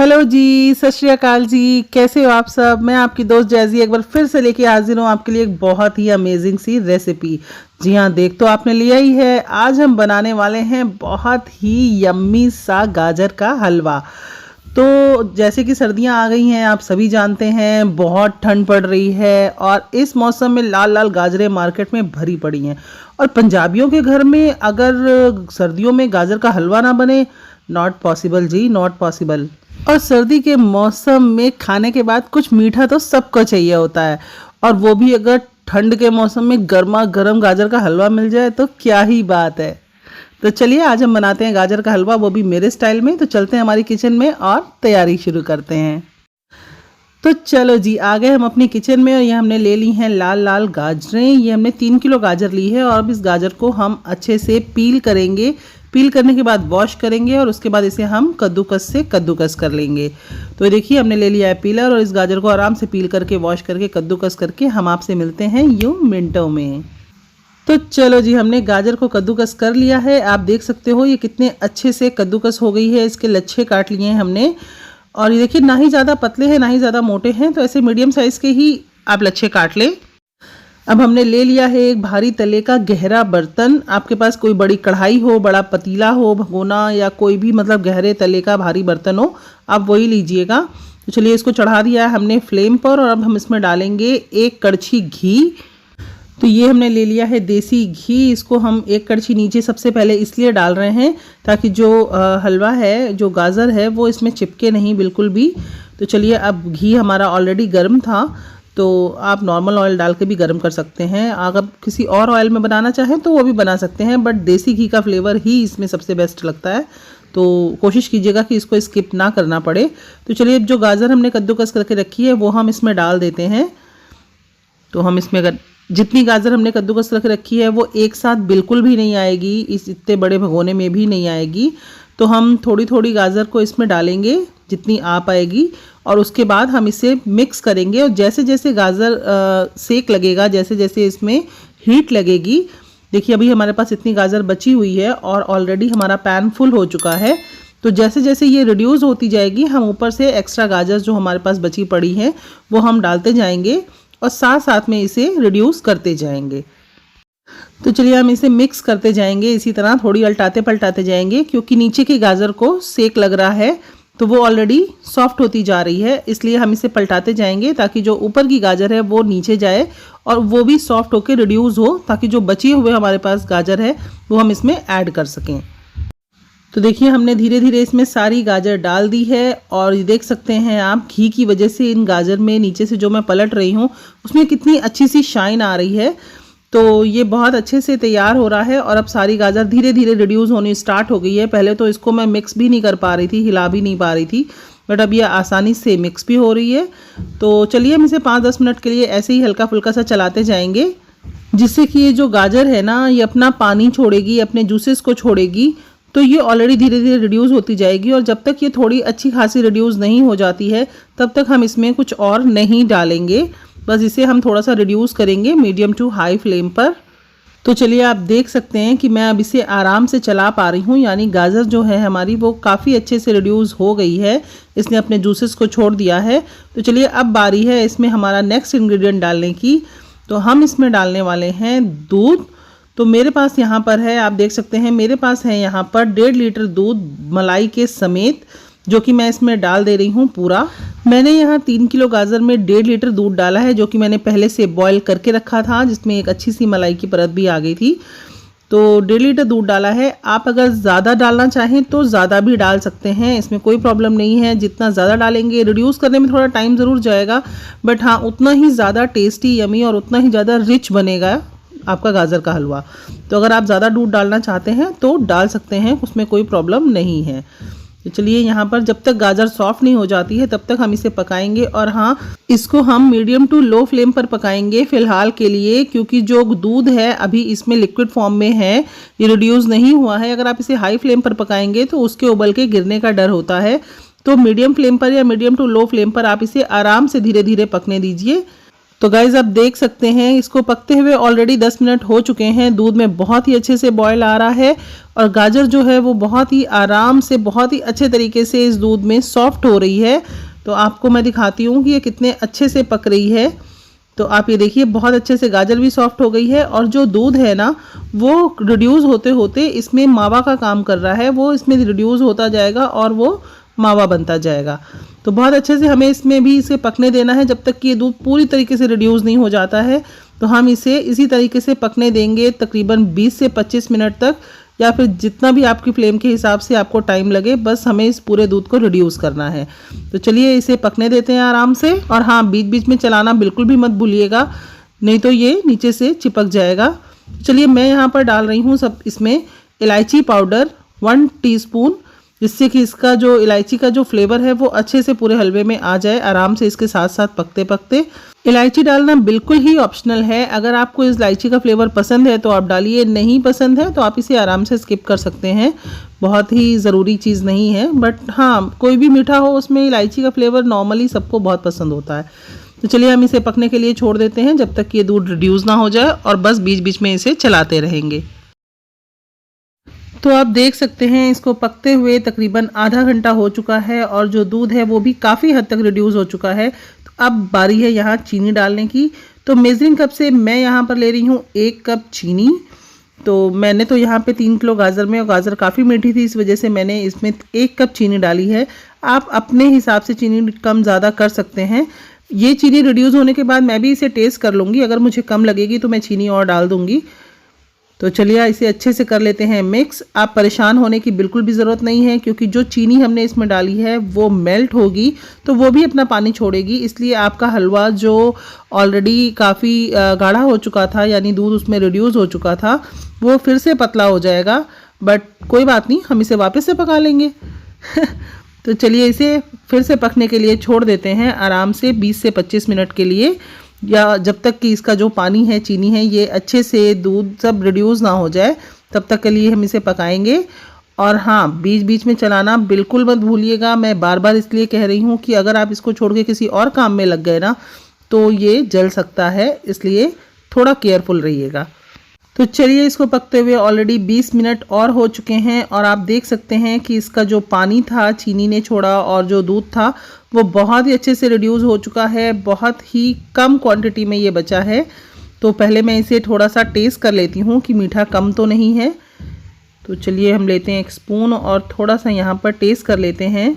Hello जी, सत श्री अकाल जी। कैसे हो आप सब। मैं आपकी दोस्त जैजी एक बार फिर से लेके हाजिर हूँ आपके लिए एक बहुत ही अमेजिंग सी रेसिपी। जी हाँ, देख तो आपने लिया ही है। आज हम बनाने वाले हैं बहुत ही यम्मी सा गाजर का हलवा। तो जैसे कि सर्दियां आ गई हैं, आप सभी जानते हैं बहुत ठंड पड़ रही है और इस मौसम में लाल लाल गाजरें मार्केट में भरी पड़ी हैं। और पंजाबियों के घर में अगर सर्दियों में गाजर का हलवा ना बने, नॉट पॉसिबल जी, नॉट पॉसिबल। और सर्दी के मौसम में खाने के बाद कुछ मीठा तो सबको चाहिए होता है, और वो भी अगर ठंड के मौसम में गर्मा गर्म गाजर का हलवा मिल जाए तो क्या ही बात है। तो चलिए आज हम बनाते हैं गाजर का हलवा, वो भी मेरे स्टाइल में। तो चलते हैं हमारी किचन में और तैयारी शुरू करते हैं। तो चलो जी, आ गए हम अपनी किचन में और ये हमने ले ली हैं लाल लाल गाजरें। ये हमने 3 किलो गाजर ली है और अब इस गाजर को हम अच्छे से पील करेंगे। पील करने के बाद वॉश करेंगे और उसके बाद इसे हम कद्दूकस से कद्दूकस कर लेंगे। तो देखिए हमने ले लिया है पीलर और इस गाजर को आराम से पील करके वॉश करके कद्दूकस करके हम आपसे मिलते हैं यूं मिनटों में। तो चलो जी, हमने गाजर को कद्दूकस कर लिया है। आप देख सकते हो ये कितने अच्छे से कद्दूकस हो गई है। इसके लच्छे काट लिए हैं हमने और ये देखिए ना ही ज़्यादा पतले हैं ना ही ज़्यादा मोटे हैं, तो ऐसे मीडियम साइज़ के ही आप लच्छे काट लें। अब हमने ले लिया है एक भारी तले का गहरा बर्तन। आपके पास कोई बड़ी कढ़ाई हो, बड़ा पतीला हो, भगोना या कोई भी मतलब गहरे तले का भारी बर्तन हो, आप वही लीजिएगा। तो चलिए इसको चढ़ा दिया है हमने फ्लेम पर और अब हम इसमें डालेंगे 1 कड़छी घी। तो ये हमने ले लिया है देसी घी। इसको हम 1 कड़छी नीचे सबसे पहले इसलिए डाल रहे हैं ताकि जो हलवा है, जो गाजर है, वो इसमें चिपके नहीं बिल्कुल भी। तो चलिए, अब घी हमारा ऑलरेडी गर्म था, तो आप नॉर्मल ऑयल डाल के भी गर्म कर सकते हैं। अगर किसी और ऑयल में बनाना चाहें तो वो भी बना सकते हैं, बट देसी घी का फ्लेवर ही इसमें सबसे बेस्ट लगता है। तो कोशिश कीजिएगा कि इसको स्किप ना करना पड़े। तो चलिए, जो गाजर हमने कद्दूकस करके रखी है वो हम इसमें डाल देते हैं। तो हम इसमें अगर जितनी गाजर हमने कद्दूकस करके रखी है वो एक साथ बिल्कुल भी नहीं आएगी, इस इतने बड़े भगोने में भी नहीं आएगी। तो हम थोड़ी थोड़ी गाजर को इसमें डालेंगे जितनी आ पाएगी और उसके बाद हम इसे मिक्स करेंगे। और जैसे जैसे गाजर सेक लगेगा, जैसे जैसे इसमें हीट लगेगी, देखिए अभी हमारे पास इतनी गाजर बची हुई है और ऑलरेडी हमारा पैन फुल हो चुका है। तो जैसे जैसे ये रिड्यूस होती जाएगी, हम ऊपर से एक्स्ट्रा गाजर जो हमारे पास बची पड़ी है वो हम डालते जाएंगे और साथ साथ में इसे रिड्यूस करते जाएंगे। तो चलिए हम इसे मिक्स करते जाएंगे, इसी तरह थोड़ी उल्टाते पलटाते जाएंगे, क्योंकि नीचे की गाजर को सेक लग रहा है तो वो ऑलरेडी सॉफ्ट होती जा रही है, इसलिए हम इसे पलटाते जाएंगे ताकि जो ऊपर की गाजर है वो नीचे जाए और वो भी सॉफ्ट होकर रिड्यूस हो, ताकि जो बचे हुए हमारे पास गाजर है वो हम इसमें ऐड कर सकें। तो देखिए हमने धीरे धीरे इसमें सारी गाजर डाल दी है और ये देख सकते हैं आप, घी की वजह से इन गाजर में नीचे से जो मैं पलट रही हूँ उसमें कितनी अच्छी सी शाइन आ रही है। तो ये बहुत अच्छे से तैयार हो रहा है और अब सारी गाजर धीरे धीरे रिड्यूस होनी स्टार्ट हो गई है। पहले तो इसको मैं मिक्स भी नहीं कर पा रही थी, हिला भी नहीं पा रही थी, बट अब ये आसानी से मिक्स भी हो रही है। तो चलिए हम इसे 5-10 मिनट के लिए ऐसे ही हल्का फुल्का सा चलाते जाएंगे, जिससे कि ये जो गाजर है ना, ये अपना पानी छोड़ेगी, अपने जूसेस को छोड़ेगी। तो ये ऑलरेडी धीरे धीरे रिड्यूस होती जाएगी और जब तक ये थोड़ी अच्छी खासी रिड्यूस नहीं हो जाती है तब तक हम इसमें कुछ और नहीं डालेंगे, बस इसे हम थोड़ा सा रिड्यूस करेंगे मीडियम टू हाई फ्लेम पर। तो चलिए आप देख सकते हैं कि मैं अब इसे आराम से चला पा रही हूँ, यानी गाजर जो है हमारी वो काफ़ी अच्छे से रिड्यूस हो गई है, इसने अपने जूसेस को छोड़ दिया है। तो चलिए अब बारी है इसमें हमारा नेक्स्ट इंग्रेडिएंट डालने की। तो हम इसमें डालने वाले हैं दूध। तो मेरे पास यहाँ पर है, आप देख सकते हैं मेरे पास है यहाँ पर 1.5 लीटर दूध मलाई के समेत, जो कि मैं इसमें डाल दे रही हूँ पूरा। मैंने यहाँ 3 किलो गाजर में 1.5 लीटर दूध डाला है, जो कि मैंने पहले से बॉईल करके रखा था, जिसमें एक अच्छी सी मलाई की परत भी आ गई थी। तो 1.5 लीटर दूध डाला है। आप अगर ज़्यादा डालना चाहें तो ज़्यादा भी डाल सकते हैं, इसमें कोई प्रॉब्लम नहीं है। जितना ज़्यादा डालेंगे, रिड्यूस करने में थोड़ा टाइम ज़रूर जाएगा, बट हाँ उतना ही ज़्यादा टेस्टी, यमी और उतना ही ज़्यादा रिच बनेगा आपका गाजर का हलवा। तो अगर आप ज़्यादा दूध डालना चाहते हैं तो डाल सकते हैं, उसमें कोई प्रॉब्लम नहीं है। तो चलिए यहाँ पर जब तक गाजर सॉफ्ट नहीं हो जाती है तब तक हम इसे पकाएंगे, और हाँ इसको हम मीडियम टू लो फ्लेम पर पकाएंगे फ़िलहाल के लिए, क्योंकि जो दूध है अभी इसमें लिक्विड फॉर्म में है, ये रिड्यूस नहीं हुआ है। अगर आप इसे हाई फ्लेम पर पकाएंगे तो उसके उबल के गिरने का डर होता है। तो मीडियम फ्लेम पर या मीडियम टू लो फ्लेम पर आप इसे आराम से धीरे धीरे पकने दीजिए। तो गाइज आप देख सकते हैं इसको पकते हुए ऑलरेडी 10 मिनट हो चुके हैं। दूध में बहुत ही अच्छे से बॉयल आ रहा है और गाजर जो है वो बहुत ही आराम से, बहुत ही अच्छे तरीके से इस दूध में सॉफ्ट हो रही है। तो आपको मैं दिखाती हूँ कि ये कितने अच्छे से पक रही है। तो आप ये देखिए बहुत अच्छे से गाजर भी सॉफ्ट हो गई है और जो दूध है ना वो रिड्यूस होते होते इसमें मावा का काम कर रहा है, वो इसमें रिड्यूस होता जाएगा और वो मावा बनता जाएगा। तो बहुत अच्छे से हमें इसमें भी इसे पकने देना है जब तक कि ये दूध पूरी तरीके से रिड्यूस नहीं हो जाता है। तो हम इसे इसी तरीके से पकने देंगे तकरीबन 20 से 25 मिनट तक, या फिर जितना भी आपकी फ्लेम के हिसाब से आपको टाइम लगे, बस हमें इस पूरे दूध को रिड्यूस करना है। तो चलिए इसे पकने देते हैं आराम से। और हाँ, बीच बीच में चलाना बिल्कुल भी मत भूलिएगा, नहीं तो ये नीचे से चिपक जाएगा। चलिए मैं यहाँ पर डाल रही हूँ सब इसमें इलायची पाउडर 1 टीस्पून, जिससे कि इसका जो इलायची का जो फ्लेवर है वो अच्छे से पूरे हलवे में आ जाए आराम से इसके साथ साथ पकते पकते। इलायची डालना बिल्कुल ही ऑप्शनल है, अगर आपको इस इलायची का फ्लेवर पसंद है तो आप डालिए, नहीं पसंद है तो आप इसे आराम से स्किप कर सकते हैं, बहुत ही ज़रूरी चीज़ नहीं है। बट हाँ, कोई भी मीठा हो उसमें इलायची का फ्लेवर नॉर्मली सबको बहुत पसंद होता है। तो चलिए हम इसे पकने के लिए छोड़ देते हैं जब तक कि ये दूध रिड्यूस ना हो जाए, और बस बीच बीच में इसे चलाते रहेंगे। तो आप देख सकते हैं इसको पकते हुए तकरीबन आधा घंटा हो चुका है और जो दूध है वो भी काफ़ी हद तक रिड्यूस हो चुका है। तो अब बारी है यहाँ चीनी डालने की। तो मेजरिंग कप से मैं यहाँ पर ले रही हूँ 1 कप चीनी। तो मैंने तो यहाँ पे 3 किलो गाजर में, और गाजर काफ़ी मीठी थी इस वजह से मैंने इसमें 1 कप चीनी डाली है। आप अपने हिसाब से चीनी कम ज़्यादा कर सकते हैं। ये चीनी रिड्यूस होने के बाद मैं भी इसे टेस्ट कर लूँगी, अगर मुझे कम लगेगी तो मैं चीनी और डाल दूँगी। तो चलिए इसे अच्छे से कर लेते हैं मिक्स। आप परेशान होने की बिल्कुल भी ज़रूरत नहीं है, क्योंकि जो चीनी हमने इसमें डाली है वो मेल्ट होगी तो वो भी अपना पानी छोड़ेगी, इसलिए आपका हलवा जो ऑलरेडी काफ़ी गाढ़ा हो चुका था, यानी दूध उसमें रिड्यूस हो चुका था, वो फिर से पतला हो जाएगा। बट कोई बात नहीं, हम इसे वापस से पका लेंगे। तो चलिए इसे फिर से पकने के लिए छोड़ देते हैं आराम से 20 से 25 मिनट के लिए, या जब तक कि इसका जो पानी है, चीनी है, ये अच्छे से दूध सब रिड्यूस ना हो जाए, तब तक के लिए हम इसे पकाएंगे। और हाँ, बीच बीच में चलाना बिल्कुल मत भूलिएगा। मैं बार बार इसलिए कह रही हूँ कि अगर आप इसको छोड़ के किसी और काम में लग गए ना तो ये जल सकता है, इसलिए थोड़ा केयरफुल रहिएगा। तो चलिए इसको पकते हुए ऑलरेडी 20 मिनट और हो चुके हैं और आप देख सकते हैं कि इसका जो पानी था चीनी ने छोड़ा और जो दूध था वो बहुत ही अच्छे से रिड्यूस हो चुका है, बहुत ही कम क्वांटिटी में ये बचा है। तो पहले मैं इसे थोड़ा सा टेस्ट कर लेती हूँ कि मीठा कम तो नहीं है। तो चलिए हम लेते हैं 1 स्पून और थोड़ा सा यहाँ पर टेस्ट कर लेते हैं।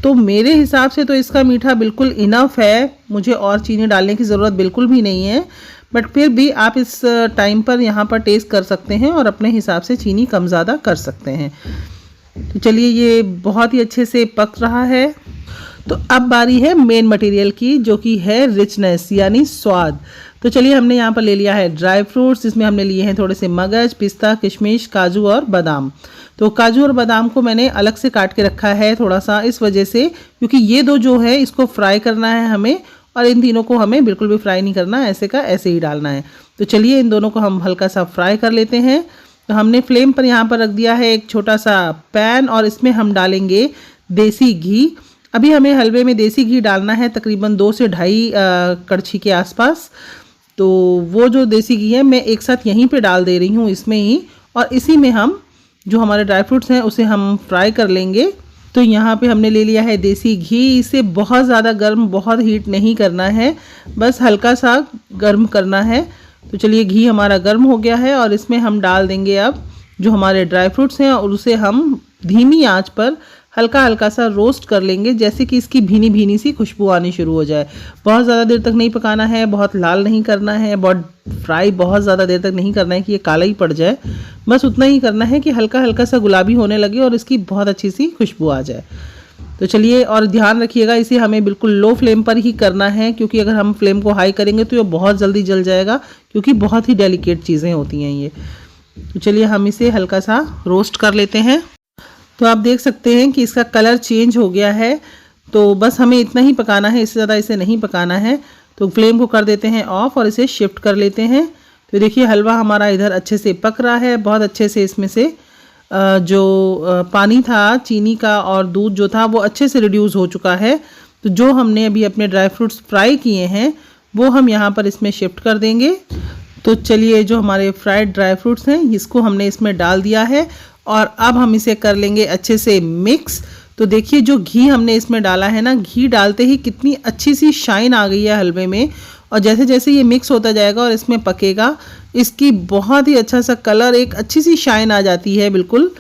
तो मेरे हिसाब से तो इसका मीठा बिल्कुल इनफ है, मुझे और चीनी डालने की ज़रूरत बिल्कुल भी नहीं है। बट फिर भी आप इस टाइम पर यहाँ पर टेस्ट कर सकते हैं और अपने हिसाब से चीनी कम ज़्यादा कर सकते हैं। तो चलिए ये बहुत ही अच्छे से पक रहा है। तो अब बारी है मेन मटेरियल की, जो कि है रिचनेस यानी स्वाद। तो चलिए हमने यहाँ पर ले लिया है ड्राई फ्रूट्स, जिसमें हमने लिए हैं थोड़े से मगज, पिस्ता, किशमिश, काजू और बादाम। तो काजू और बादाम को मैंने अलग से काट के रखा है थोड़ा सा, इस वजह से क्योंकि ये दो जो है इसको फ्राई करना है हमें, और इन तीनों को हमें बिल्कुल भी फ्राई नहीं करना, ऐसे का ऐसे ही डालना है। तो चलिए इन दोनों को हम हल्का सा फ्राई कर लेते हैं। तो हमने फ्लेम पर यहाँ पर रख दिया है एक छोटा सा पैन और इसमें हम डालेंगे देसी घी। अभी हमें हलवे में देसी घी डालना है तकरीबन 2 से 2.5 कड़छी के आसपास। तो वो जो देसी घी है मैं एक साथ यहीं पे डाल दे रही हूँ इसमें ही, और इसी में हम जो हमारे ड्राई फ्रूट्स हैं उसे हम फ्राई कर लेंगे। तो यहाँ पे हमने ले लिया है देसी घी। इसे बहुत ज़्यादा गर्म, बहुत हीट नहीं करना है, बस हल्का सा गर्म करना है। तो चलिए घी हमारा गर्म हो गया है और इसमें हम डाल देंगे अब जो हमारे ड्राई फ्रूट्स हैं, और उसे हम धीमी आंच पर हल्का हल्का सा रोस्ट कर लेंगे, जैसे कि इसकी भीनी भीनी सी खुशबू आनी शुरू हो जाए। बहुत ज़्यादा देर तक नहीं पकाना है, बहुत लाल नहीं करना है, बहुत फ्राई बहुत ज़्यादा देर तक नहीं करना है कि ये काला ही पड़ जाए। बस उतना ही करना है कि हल्का हल्का सा गुलाबी होने लगे और इसकी बहुत अच्छी सी खुशबू आ जाए। तो चलिए, और ध्यान रखिएगा इसे हमें बिल्कुल लो फ्लेम पर ही करना है, क्योंकि अगर हम फ्लेम को हाई करेंगे तो ये बहुत जल्दी जल जाएगा, क्योंकि बहुत ही डेलिकेट चीज़ें होती हैं ये। तो चलिए हम इसे हल्का सा रोस्ट कर लेते हैं। तो आप देख सकते हैं कि इसका कलर चेंज हो गया है। तो बस हमें इतना ही पकाना है, इससे ज़्यादा इसे नहीं पकाना है। तो फ्लेम को कर देते हैं ऑफ और इसे शिफ्ट कर लेते हैं। तो देखिए हलवा हमारा इधर अच्छे से पक रहा है, बहुत अच्छे से इसमें से जो पानी था चीनी का और दूध जो था वो अच्छे से रिड्यूस हो चुका है। तो जो हमने अभी अपने ड्राई फ्रूट्स फ्राई किए हैं वो हम यहाँ पर इसमें शिफ्ट कर देंगे। तो चलिए, जो हमारे फ्राइड ड्राई फ्रूट्स हैं इसको हमने इसमें डाल दिया है और अब हम इसे कर लेंगे अच्छे से मिक्स। तो देखिए, जो घी हमने इसमें डाला है ना, घी डालते ही कितनी अच्छी सी शाइन आ गई है हलवे में। और जैसे जैसे ये मिक्स होता जाएगा और इसमें पकेगा, इसकी बहुत ही अच्छा सा कलर, एक अच्छी सी शाइन आ जाती है बिल्कुल।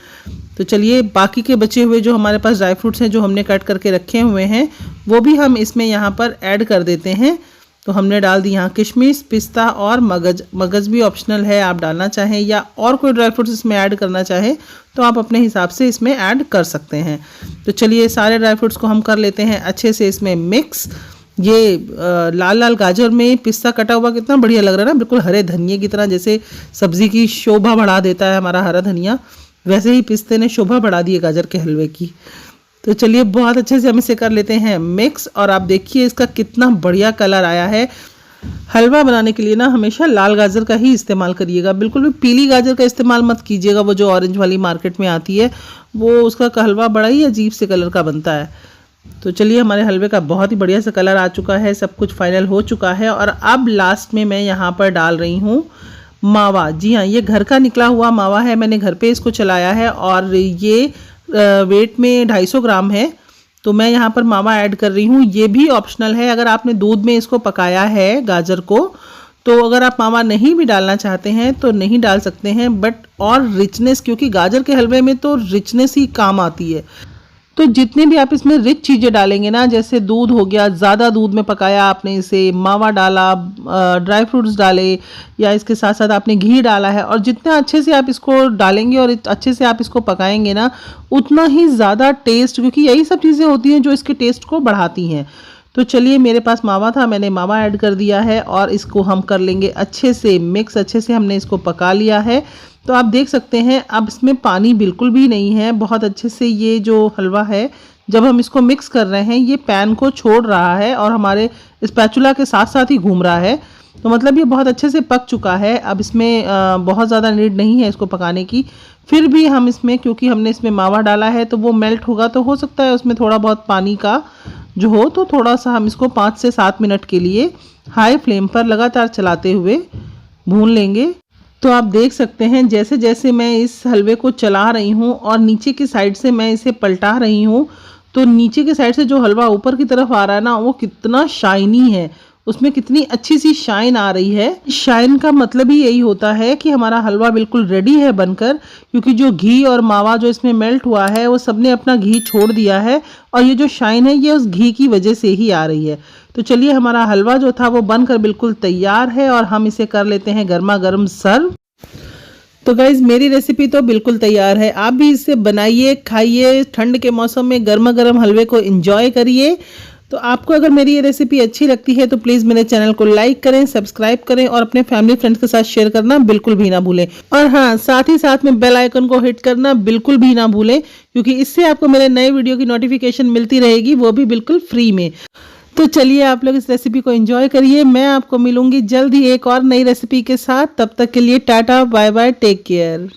तो चलिए, बाकी के बचे हुए जो हमारे पास ड्राई फ्रूट्स हैं जो हमने कट करके रखे हुए हैं वो भी हम इसमें यहाँ पर ऐड कर देते हैं। तो हमने डाल दी यहाँ किशमिश, पिस्ता और मगज। मगज भी ऑप्शनल है, आप डालना चाहें या और कोई ड्राई फ्रूट्स इसमें ऐड करना चाहें तो आप अपने हिसाब से इसमें ऐड कर सकते हैं। तो चलिए, सारे ड्राई फ्रूट्स को हम कर लेते हैं अच्छे से इसमें मिक्स। ये लाल लाल गाजर में पिस्ता कटा हुआ कितना बढ़िया लग रहा है ना, बिल्कुल हरे धनिये की तरह। जैसे सब्जी की शोभा बढ़ा देता है हमारा हरा धनिया, वैसे ही पिस्ते ने शोभा बढ़ा दी है गाजर के हलवे की। तो चलिए, बहुत अच्छे से हम इसे कर लेते हैं मिक्स। और आप देखिए इसका कितना बढ़िया कलर आया है। हलवा बनाने के लिए ना हमेशा लाल गाजर का ही इस्तेमाल करिएगा, बिल्कुल भी पीली गाजर का इस्तेमाल मत कीजिएगा। वो जो ऑरेंज वाली मार्केट में आती है वो उसका हलवा बड़ा ही अजीब से कलर का बनता है। तो चलिए, हमारे हलवे का बहुत ही बढ़िया सा कलर आ चुका है, सब कुछ फाइनल हो चुका है। और अब लास्ट में मैं यहाँ पर डाल रही हूँ मावा। जी हाँ, ये घर का निकला हुआ मावा है, मैंने घर पे इसको चलाया है और ये वेट में 250 ग्राम है। तो मैं यहाँ पर मावा ऐड कर रही हूँ। ये भी ऑप्शनल है, अगर आपने दूध में इसको पकाया है गाजर को, तो अगर आप मावा नहीं भी डालना चाहते हैं तो नहीं डाल सकते हैं। बट और रिचनेस, क्योंकि गाजर के हलवे में तो रिचनेस ही काम आती है। तो जितने भी आप इसमें रिच चीज़ें डालेंगे ना, जैसे दूध हो गया, ज़्यादा दूध में पकाया आपने इसे, मावा डाला, ड्राई फ्रूट्स डाले, या इसके साथ साथ आपने घी डाला है, और जितना अच्छे से आप इसको डालेंगे और अच्छे से आप इसको पकाएंगे ना, उतना ही ज़्यादा टेस्ट, क्योंकि यही सब चीज़ें होती हैं जो इसके टेस्ट को बढ़ाती हैं। तो चलिए, मेरे पास मावा था, मैंने मावा ऐड कर दिया है और इसको हम कर लेंगे अच्छे से मिक्स। अच्छे से हमने इसको पका लिया है। तो आप देख सकते हैं अब इसमें पानी बिल्कुल भी नहीं है। बहुत अच्छे से ये जो हलवा है, जब हम इसको मिक्स कर रहे हैं, ये पैन को छोड़ रहा है और हमारे स्पैचुला के साथ साथ ही घूम रहा है। तो मतलब ये बहुत अच्छे से पक चुका है। अब इसमें बहुत ज़्यादा नीड नहीं है इसको पकाने की। फिर भी हम इसमें, क्योंकि हमने इसमें मावा डाला है तो वो मेल्ट होगा, तो हो सकता है उसमें थोड़ा बहुत पानी का जो हो, तो थोड़ा सा हम इसको 5 से 7 मिनट के लिए हाई फ्लेम पर लगातार चलाते हुए भून लेंगे। तो आप देख सकते हैं जैसे जैसे मैं इस हलवे को चला रही हूँ और नीचे की साइड से मैं इसे पलटा रही हूँ, तो नीचे की साइड से जो हलवा ऊपर की तरफ आ रहा है ना, वो कितना शाइनी है, उसमें कितनी अच्छी सी शाइन आ रही है। शाइन का मतलब ही यही होता है कि हमारा हलवा बिल्कुल रेडी है बनकर, क्योंकि जो घी और मावा जो इसमें मेल्ट हुआ है वो सबने अपना घी छोड़ दिया है और ये जो शाइन है ये उस घी की वजह से ही आ रही है। तो चलिए, हमारा हलवा जो था वो बनकर बिल्कुल तैयार है और हम इसे कर लेते हैं गर्मा गर्म सर्व। तो गाइज, मेरी रेसिपी तो बिल्कुल तैयार है, आप भी इसे बनाइए, खाइए, ठंड के मौसम में गर्मा गर्म हलवे को एंजॉय करिए। तो आपको अगर मेरी ये रेसिपी अच्छी लगती है तो प्लीज़ मेरे चैनल को लाइक करें, सब्सक्राइब करें और अपने फैमिली फ्रेंड्स के साथ शेयर करना बिल्कुल भी ना भूलें। और हाँ, साथ ही साथ में बेल आइकन को हिट करना बिल्कुल भी ना भूलें, क्योंकि इससे आपको मेरे नए वीडियो की नोटिफिकेशन मिलती रहेगी, वो भी बिल्कुल फ्री में। तो चलिए, आप लोग इस रेसिपी को एंजॉय करिए। मैं आपको मिलूंगी जल्द ही एक और नई रेसिपी के साथ। तब तक के लिए ta ta, bye bye, take care.